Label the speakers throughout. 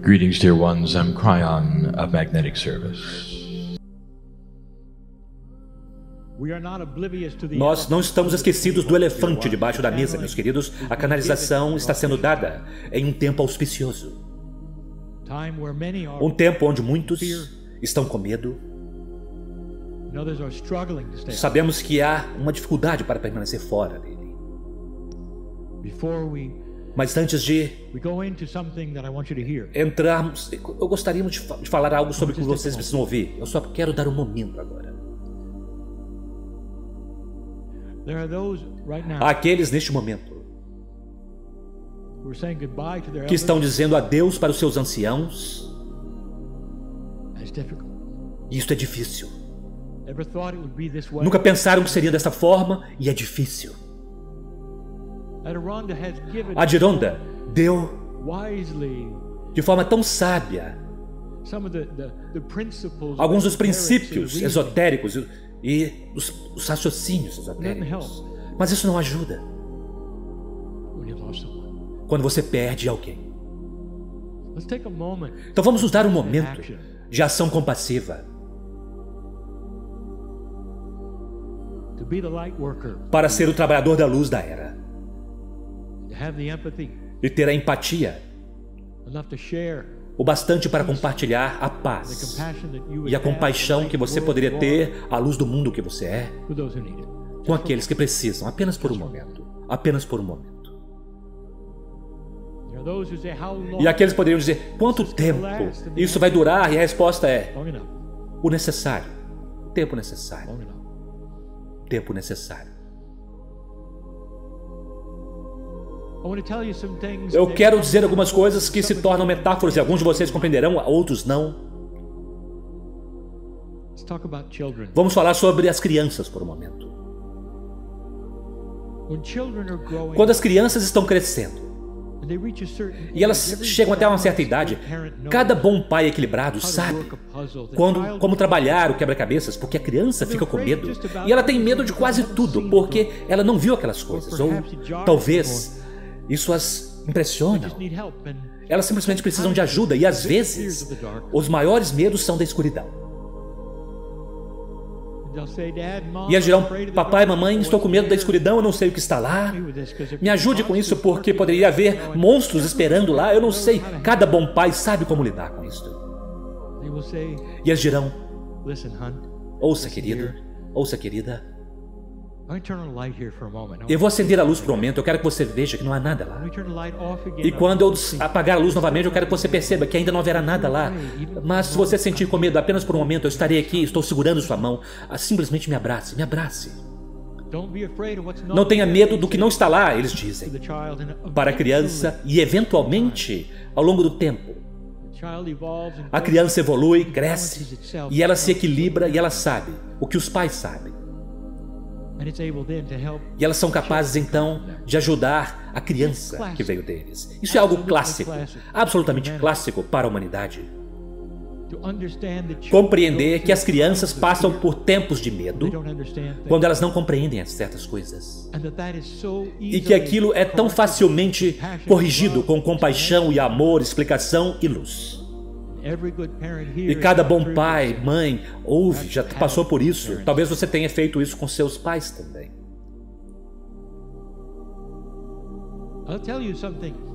Speaker 1: Greetings, dear ones. I'm Cryon of Magnetic Service.
Speaker 2: Nós não estamos esquecidos do elefante debaixo da mesa, meus queridos. A canalização está sendo dada em um tempo auspicioso. Um tempo onde muitos estão com medo. Sabemos que há uma dificuldade para permanecer fora dele. Mas antes de entrarmos, eu gostaria de falar algo sobre o que vocês precisam ouvir. Eu só quero dar um momento agora. Há aqueles neste momento que estão dizendo adeus para os seus anciãos. E isso é difícil. Nunca pensaram que seria dessa forma e é difícil. Adironda deu de forma tão sábia alguns dos princípios esotéricos e os raciocínios esotéricos. Mas isso não ajuda quando você perde alguém. Então vamos nos dar um momento de ação compassiva para ser o trabalhador da luz da era e ter a empatia o bastante para compartilhar a paz e a compaixão que você poderia ter à luz do mundo que você é com aqueles que precisam, apenas por um momento. Apenas por um momento. E aqueles poderiam dizer, quanto tempo isso vai durar? E a resposta é, o necessário. Tempo necessário. Tempo necessário. Eu quero dizer algumas coisas que se tornam metáforas e alguns de vocês compreenderão, outros não. Vamos falar sobre as crianças por um momento. Quando as crianças estão crescendo e elas chegam até uma certa idade, cada bom pai equilibrado sabe como trabalhar o quebra-cabeças, porque a criança fica com medo e ela tem medo de quase tudo, porque ela não viu aquelas coisas, ou talvez isso as impressiona. Elas simplesmente precisam de ajuda e às vezes os maiores medos são da escuridão. E eles dirão, papai, mamãe, estou com medo da escuridão, eu não sei o que está lá. Me ajude com isso porque poderia haver monstros esperando lá, eu não sei. Cada bom pai sabe como lidar com isso. E eles dirão, ouça, querido, ouça, querida. Eu vou acender a luz por um momento, eu quero que você veja que não há nada lá. E quando eu apagar a luz novamente, eu quero que você perceba que ainda não haverá nada lá. Mas se você sentir com medo apenas por um momento, eu estarei aqui, estou segurando sua mão. Simplesmente me abrace, me abrace. Não tenha medo do que não está lá, eles dizem. Para a criança e eventualmente, ao longo do tempo, a criança evolui, cresce e ela se equilibra e ela sabe o que os pais sabem. E elas são capazes então de ajudar a criança que veio deles. Isso é algo clássico, absolutamente clássico para a humanidade. Compreender que as crianças passam por tempos de medo quando elas não compreendem certas coisas. E que aquilo é tão facilmente corrigido com compaixão e amor, explicação e luz. E cada bom pai, mãe, ouve, já passou por isso. Talvez você tenha feito isso com seus pais também.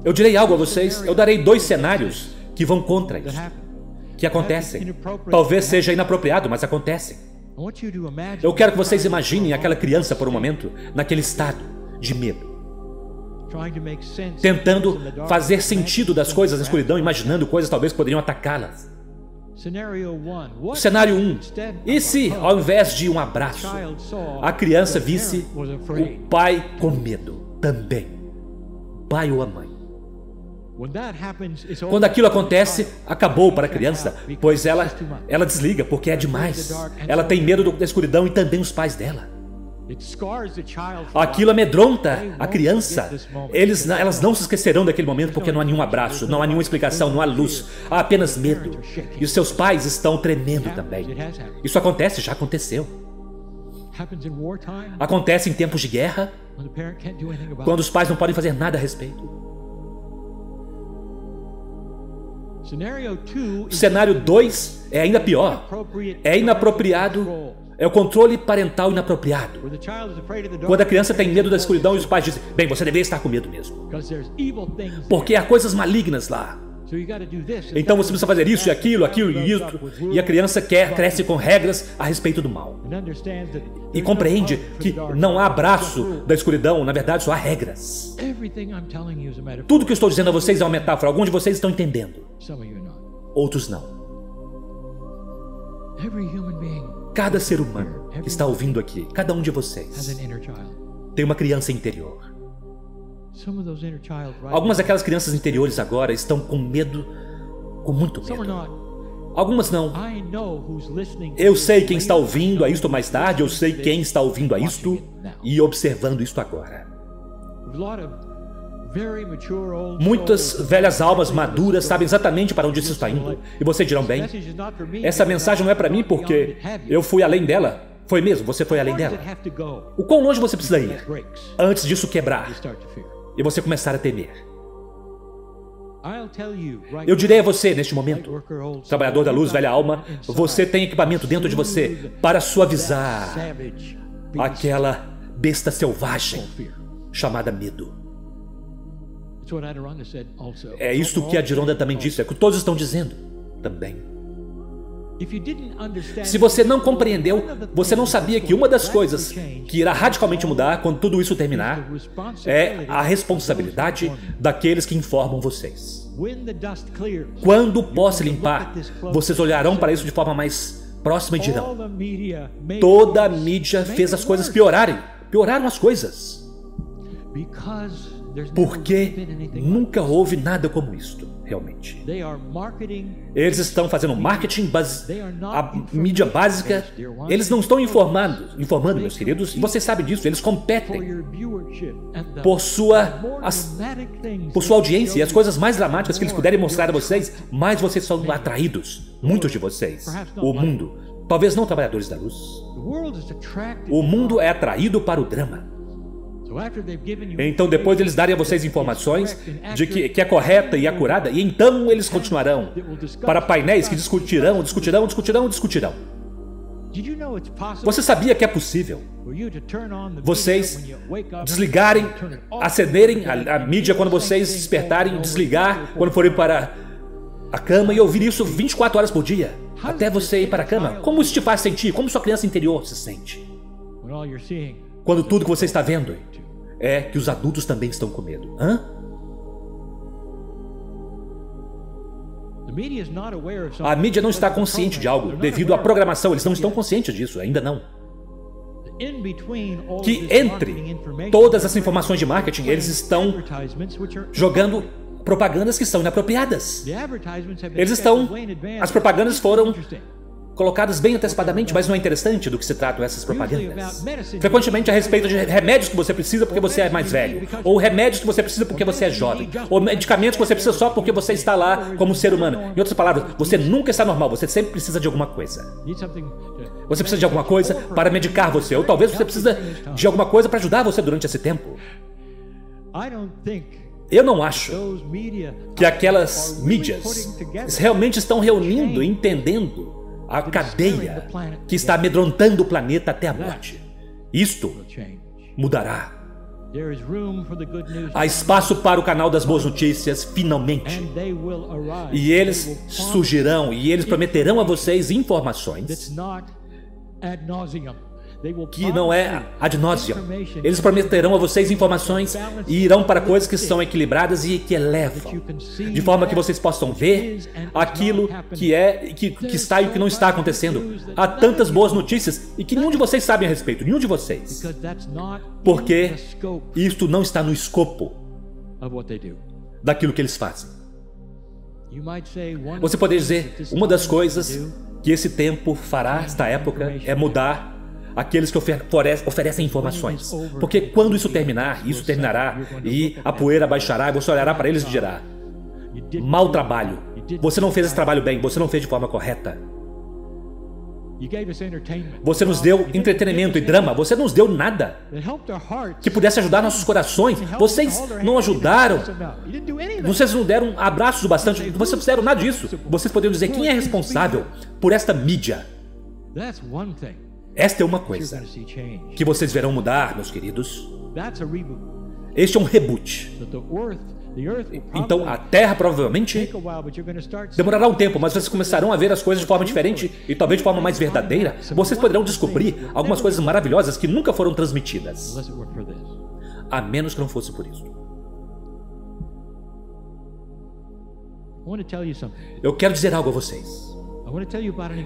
Speaker 2: Eu direi algo a vocês, eu darei 2 cenários que vão contra isso, que acontecem. Talvez seja inapropriado, mas acontecem. Eu quero que vocês imaginem aquela criança por um momento, naquele estado de medo. Tentando fazer sentido das coisas na escuridão, imaginando coisas talvez poderiam atacá-las. Cenário 1. E se, ao invés de um abraço, a criança visse o pai com medo também? O pai ou a mãe? Quando aquilo acontece, acabou para a criança, pois ela desliga porque é demais. Ela tem medo da escuridão e também os pais dela. Aquilo amedronta a criança. Elas não se esquecerão daquele momento porque não há nenhum abraço, não há nenhuma explicação, não há luz, há apenas medo. E os seus pais estão tremendo também. Isso acontece, já aconteceu. Acontece em tempos de guerra, quando os pais não podem fazer nada a respeito. Cenário 2 é ainda pior. É inapropriado, é o controle parental inapropriado. Quando a criança tem medo da escuridão e os pais dizem, bem, você deveria estar com medo mesmo. Porque há coisas malignas lá. Então você precisa fazer isso e aquilo e isso. E a criança cresce com regras a respeito do mal. E compreende que não há abraço da escuridão, na verdade só há regras. Tudo que eu estou dizendo a vocês é uma metáfora. Alguns de vocês estão entendendo. Outros não. Cada ser humano que está ouvindo aqui, cada um de vocês, tem uma criança interior. Algumas daquelas crianças interiores agora estão com medo, com muito medo. Algumas não. Eu sei quem está ouvindo a isto mais tarde, eu sei quem está ouvindo a isto e observando isto agora. Muitas velhas almas maduras sabem exatamente para onde isso está indo. E vocês dirão, bem, essa mensagem não é para mim porque eu fui além dela. Foi mesmo, você foi além dela. O quão longe você precisa ir antes disso quebrar e você começar a temer? Eu direi a você neste momento, trabalhador da luz, velha alma, você tem equipamento dentro de você para suavizar aquela besta selvagem chamada medo. É isto que a Adironda também disse, é o que todos estão dizendo também. Se você não compreendeu, você não sabia que uma das coisas que irá radicalmente mudar quando tudo isso terminar é a responsabilidade daqueles que informam vocês. Quando o pó se limpar, vocês olharão para isso de forma mais próxima e dirão, toda a mídia fez as coisas piorarem. Pioraram as coisas. Porque nunca houve nada como isto, realmente. Eles estão fazendo marketing, a mídia básica. Eles não estão informando, meus queridos, e você sabe disso. Eles competem por sua audiência, e as coisas mais dramáticas que eles puderem mostrar a vocês, mais vocês são atraídos. Muitos de vocês. O mundo, talvez não trabalhadores da luz. O mundo é atraído para o drama. Então, depois de eles darem a vocês informações de que é correta e acurada, e então eles continuarão para painéis que discutirão. Você sabia que é possível vocês desligarem, acenderem a mídia quando vocês despertarem, desligar quando forem para a cama e ouvir isso 24 horas por dia, até você ir para a cama? Como isso te faz sentir? Como sua criança interior se sente? Quando tudo que você está vendo é que os adultos também estão com medo. A mídia não está consciente de algo devido à programação. Eles não estão conscientes disso, ainda não. Que entre todas as informações de marketing, eles estão jogando propagandas que são inapropriadas. As propagandas foram colocadas bem antecipadamente, mas não é interessante do que se tratam essas propagandas. Frequentemente a respeito de remédios que você precisa porque você é mais velho, ou remédios que você precisa porque você é jovem, ou medicamentos que você precisa só porque você está lá como ser humano. Em outras palavras, você nunca está normal, você sempre precisa de alguma coisa. Você precisa de alguma coisa para medicar você, ou talvez você precisa de alguma coisa para ajudar você durante esse tempo. Eu não acho que aquelas mídias realmente estão reunindo e entendendo a cadeia que está amedrontando o planeta até a morte. Isto mudará. Há espaço para o canal das boas notícias, finalmente. E eles surgirão e eles prometerão a vocês informações que não é ad nauseam. Eles prometerão a vocês informações e irão para coisas que são equilibradas e que elevam, de forma que vocês possam ver aquilo que está e o que não está acontecendo. Há tantas boas notícias e que nenhum de vocês sabe a respeito, nenhum de vocês, porque isto não está no escopo daquilo que eles fazem. Você poderia dizer, uma das coisas que esse tempo fará, esta época, é mudar aqueles que oferecem informações. Porque quando isso terminar, isso terminará e a poeira baixará e você olhará para eles e dirá, mau trabalho, você não fez esse trabalho bem, você não fez de forma correta. Você nos deu entretenimento e drama. Você não nos deu nada que pudesse ajudar nossos corações. Vocês não ajudaram. Vocês não deram abraços o bastante. Vocês não fizeram nada disso. Vocês poderiam dizer quem é responsável por esta mídia. Esta é uma coisa que vocês verão mudar, meus queridos. Este é um reboot. Então a Terra provavelmente demorará um tempo, mas vocês começarão a ver as coisas de forma diferente e talvez de forma mais verdadeira. Vocês poderão descobrir algumas coisas maravilhosas que nunca foram transmitidas, a menos que não fosse por isso. Eu quero dizer algo a vocês.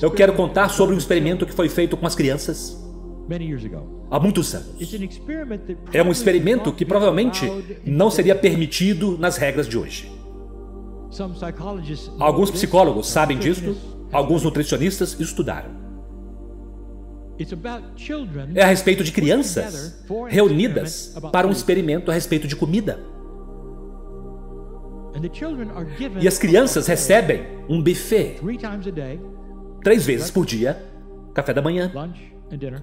Speaker 2: Eu quero contar sobre um experimento que foi feito com as crianças há muitos anos. É um experimento que provavelmente não seria permitido nas regras de hoje. Alguns psicólogos sabem disso, alguns nutricionistas estudaram. É a respeito de crianças reunidas para um experimento a respeito de comida. E as crianças recebem um buffet 3 vezes por dia, café da manhã,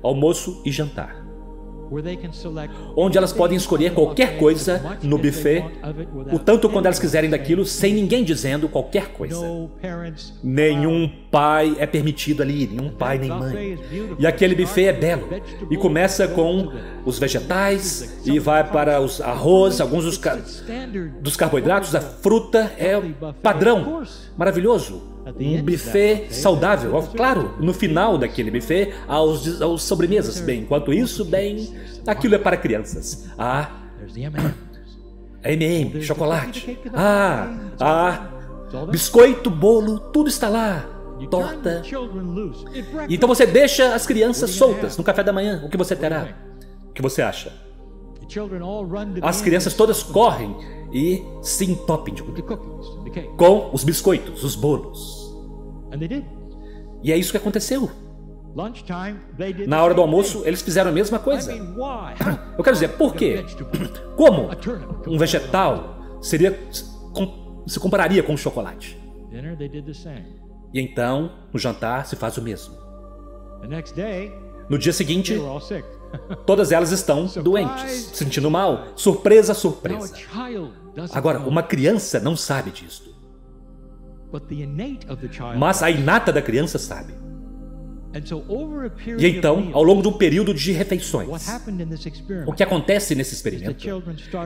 Speaker 2: almoço e jantar, onde elas podem escolher qualquer coisa no buffet, o tanto quando elas quiserem daquilo, sem ninguém dizendo qualquer coisa. Nenhum pai é permitido ali, nenhum pai nem mãe. E aquele buffet é belo. E começa com os vegetais e vai para os arroz, alguns dos carboidratos, a fruta é padrão, maravilhoso. Um buffet saudável. Claro, no final daquele buffet, aos sobremesas. Bem, enquanto isso, bem, aquilo é para crianças. M&M, chocolate. Biscoito, bolo, tudo está lá. Torta. Então você deixa as crianças soltas no café da manhã. O que você terá? O que você acha? As crianças todas correm e se entopem de comida com os biscoitos, os bolos. E é isso que aconteceu. Na hora do almoço, eles fizeram a mesma coisa. Eu quero dizer, por quê? Como um vegetal se compararia com um chocolate? E então, no jantar, se faz o mesmo. No dia seguinte, todas elas estão doentes, sentindo mal. Surpresa, surpresa. Agora, uma criança não sabe disso. Mas a inata da criança sabe. E então, ao longo de um período de refeições, o que acontece nesse experimento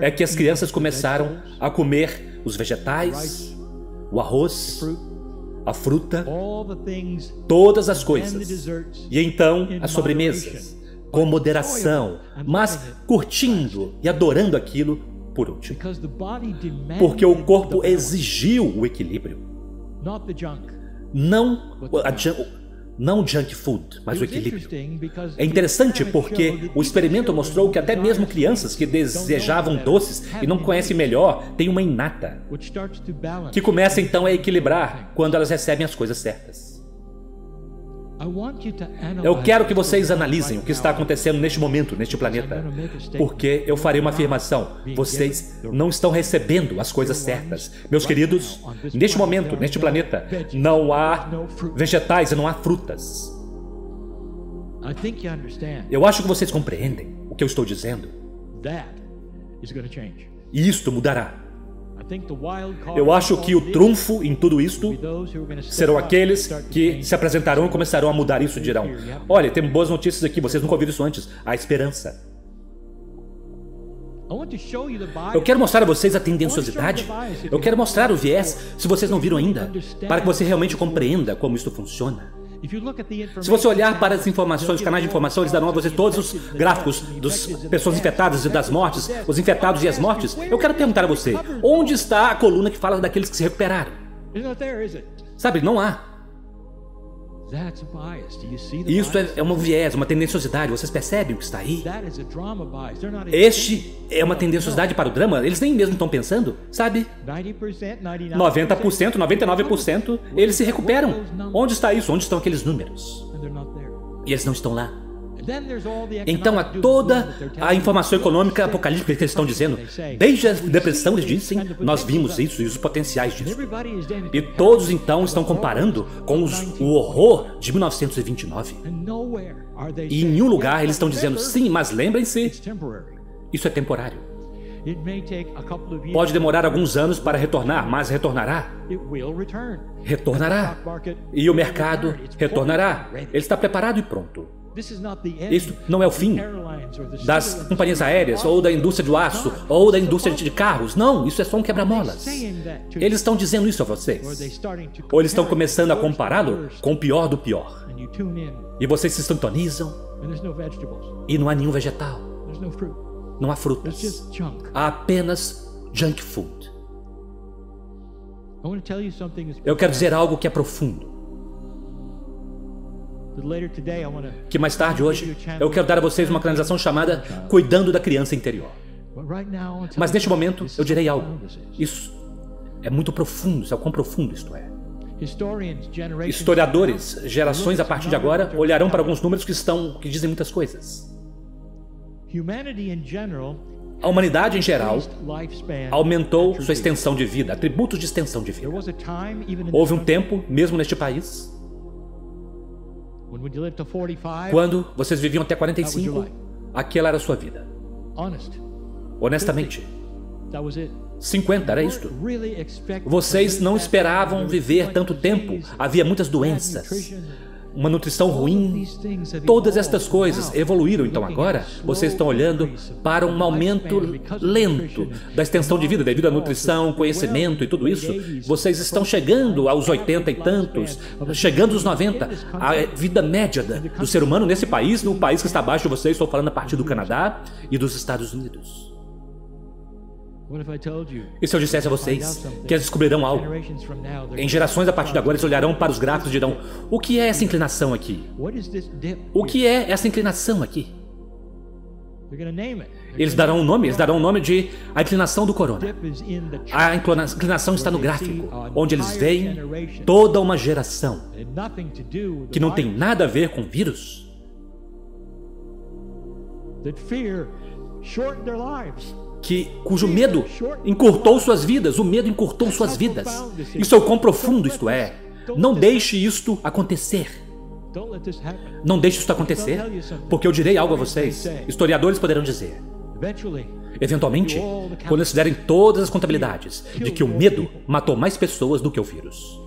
Speaker 2: é que as crianças começaram a comer os vegetais, o arroz, a fruta, todas as coisas. E então, as sobremesas, com moderação, mas curtindo e adorando aquilo por último. Porque o corpo exigiu o equilíbrio. Não junk food, mas o equilíbrio. É interessante porque o experimento mostrou que até mesmo crianças que desejavam doces e não conhecem melhor, têm uma inata, que começa então a equilibrar quando elas recebem as coisas certas. Eu quero que vocês analisem o que está acontecendo neste momento, neste planeta, porque eu farei uma afirmação. Vocês não estão recebendo as coisas certas. Meus queridos, neste momento, neste planeta, não há vegetais e não há frutas. Eu acho que vocês compreendem o que eu estou dizendo. E isto mudará. Eu acho que o trunfo em tudo isto serão aqueles que se apresentarão e começarão a mudar isso e dirão: olha, temos boas notícias aqui, vocês nunca ouviram isso antes. A esperança. Eu quero mostrar a vocês a tendenciosidade. Eu quero mostrar o viés, se vocês não viram ainda, para que você realmente compreenda como isso funciona. Se você olhar para as informações, os canais de informação, eles darão a você todos os gráficos das pessoas infectadas e das mortes, os infectados e as mortes. Eu quero perguntar a você, onde está a coluna que fala daqueles que se recuperaram? Sabe, não há. Isso é um viés, uma tendenciosidade. Vocês percebem o que está aí? Este é uma tendenciosidade para o drama. Eles nem mesmo estão pensando, sabe? 90%, 99%, eles se recuperam. Onde está isso? Onde estão aqueles números? E eles não estão lá. Então há toda a informação econômica apocalíptica que eles estão dizendo. Desde a depressão eles dizem, nós vimos isso e os potenciais disso. E todos então estão comparando com o horror de 1929. E em nenhum lugar eles estão dizendo, sim, mas lembrem-se, isso é temporário. Pode demorar alguns anos para retornar, mas retornará. Retornará. E o mercado retornará. Ele está preparado e pronto. Isso não é o fim das companhias aéreas, ou da indústria do aço, ou da indústria de carros. Não, isso é só um quebra-molas. Eles estão dizendo isso a vocês. Ou eles estão começando a compará-lo com o pior do pior. E vocês se sintonizam e não há nenhum vegetal. Não há frutas. Há apenas junk food. Eu quero dizer algo que é profundo. Que mais tarde hoje eu quero dar a vocês uma canalização chamada Cuidando da Criança Interior. Mas neste momento eu direi algo. Isso é muito profundo, isso é o quão profundo isto é. Historiadores, gerações a partir de agora, olharão para alguns números que dizem muitas coisas. A humanidade em geral aumentou sua extensão de vida, atributos de extensão de vida. Houve um tempo, mesmo neste país, quando vocês viviam até 45, aquela era a sua vida. Honestamente, 50 era isto. Vocês não esperavam viver tanto tempo. Havia muitas doenças, uma nutrição ruim. Todas estas coisas evoluíram. Então agora vocês estão olhando para um aumento lento da extensão de vida devido à nutrição, conhecimento e tudo isso. Vocês estão chegando aos 80 e tantos, chegando aos 90. A vida média do ser humano nesse país, no país que está abaixo de vocês, estou falando a partir do Canadá e dos Estados Unidos. E se eu dissesse a vocês que eles descobrirão algo? Em gerações a partir de agora eles olharão para os gráficos e dirão, o que é essa inclinação aqui? O que é essa inclinação aqui? Eles darão um nome de a inclinação do corona. A inclinação está no gráfico, onde eles veem toda uma geração que não tem nada a ver com vírus, cujo medo encurtou suas vidas. O medo encurtou suas vidas. Isso é o quão profundo isto é. Não deixe isto acontecer. Não deixe isto acontecer, porque eu direi algo a vocês. Historiadores poderão dizer, eventualmente, quando eles fizerem todas as contabilidades de que o medo matou mais pessoas do que o vírus,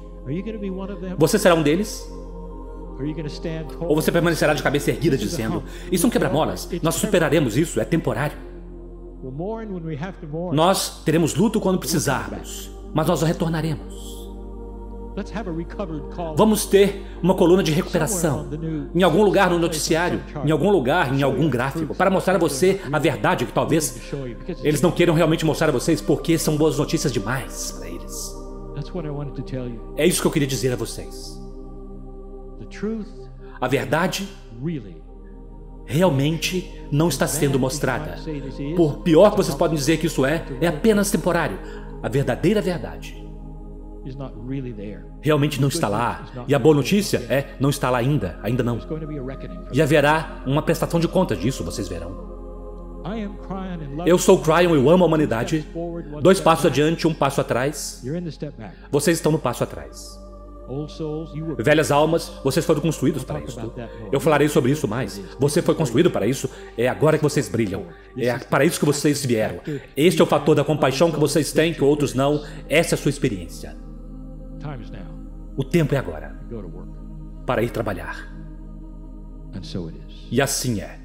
Speaker 2: você será um deles? Ou você permanecerá de cabeça erguida dizendo, isso é um quebra-molas, nós superaremos isso, é temporário. Nós teremos luto quando precisarmos, mas nós retornaremos. Vamos ter uma coluna de recuperação em algum lugar no noticiário, em algum lugar, em algum gráfico, para mostrar a você a verdade que talvez eles não queiram realmente mostrar a vocês porque são boas notícias demais para eles. É isso que eu queria dizer a vocês. A verdade realmente não está sendo mostrada. Por pior que vocês podem dizer que isso é apenas temporário. A verdadeira verdade realmente não está lá. E a boa notícia não está lá ainda não. E haverá uma prestação de contas disso, vocês verão. Eu sou Cryon, eu amo a humanidade. 2 passos adiante, 1 passo atrás. Vocês estão no passo atrás. Velhas almas, vocês foram construídos para isso. Eu falarei sobre isso mais. Você foi construído para isso. É agora que vocês brilham. É para isso que vocês vieram. Este é o fator da compaixão que vocês têm, que outros não. Essa é a sua experiência. O tempo é agora para ir trabalhar. E assim é.